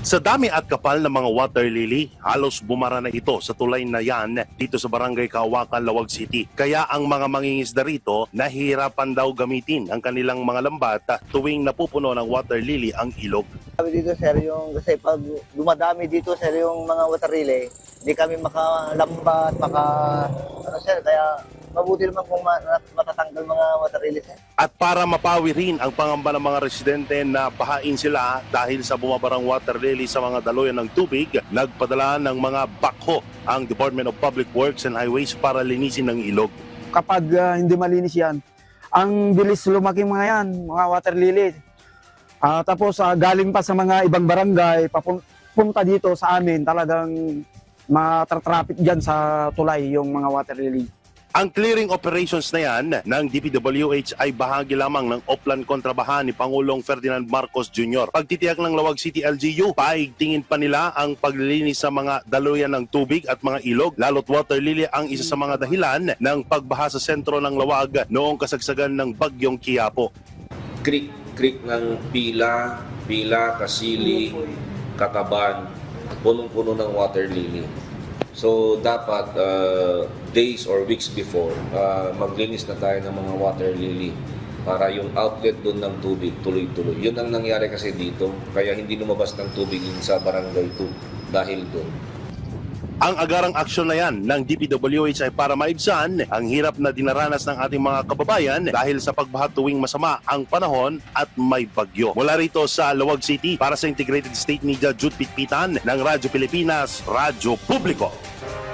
Sa dami at kapal ng mga water lily, halos bumara na ito sa tulay na yan dito sa Barangay Kawakan, Lawag City. Kaya ang mga mangingisda rito nahihirapan daw gamitin ang kanilang mga lambat tuwing napupuno ng water lily ang ilog. Sabi dito sir, yung kasi pag dumadami dito sir yung mga water relay, hindi kami makalambat, ano sir, kaya mabuti naman kung matatanggal mga water relay sir. At para mapawi rin ang pangamba ng mga residente na bahain sila dahil sa bumabarang water lily sa mga daluyan ng tubig, nagpadala ng mga bakho ang Department of Public Works and Highways para linisin ang ilog. Kapag hindi malinis yan, ang bilis lumaki mga yan, mga water lily. Tapos galing pa sa mga ibang barangay, papunta dito sa amin, talagang matratraffic dyan sa tulay yung mga water lily. Ang clearing operations na yan ng DPWH ay bahagi lamang ng Oplan kontrabahan ni Pangulong Ferdinand Marcos Jr. Pagtitiyak ng Lawag City LGU, paigtingin pa nila ang paglilinis sa mga daluyan ng tubig at mga ilog, lalo't water lily ang isa sa mga dahilan ng pagbaha sa sentro ng Lawag noong kasagsagan ng Bagyong Quiapo. Creek ng Pila, Kasili, Kataban, punong-puno ng water lily. So dapat days or weeks before, maglinis na tayo ng mga water lily para yung outlet doon ng tubig tuloy-tuloy. Yun ang nangyari kasi dito, kaya hindi lumabas ng tubig sa barangay 2 dahil doon. Ang agarang aksyon na yan ng DPWH ay para maibsan ang hirap na dinaranas ng ating mga kababayan dahil sa pagbaha tuwing masama ang panahon at may bagyo. Mula rito sa Lawag City, para sa Integrated State Media, Jude Pitpitan ng Radyo Pilipinas, Radyo Publiko.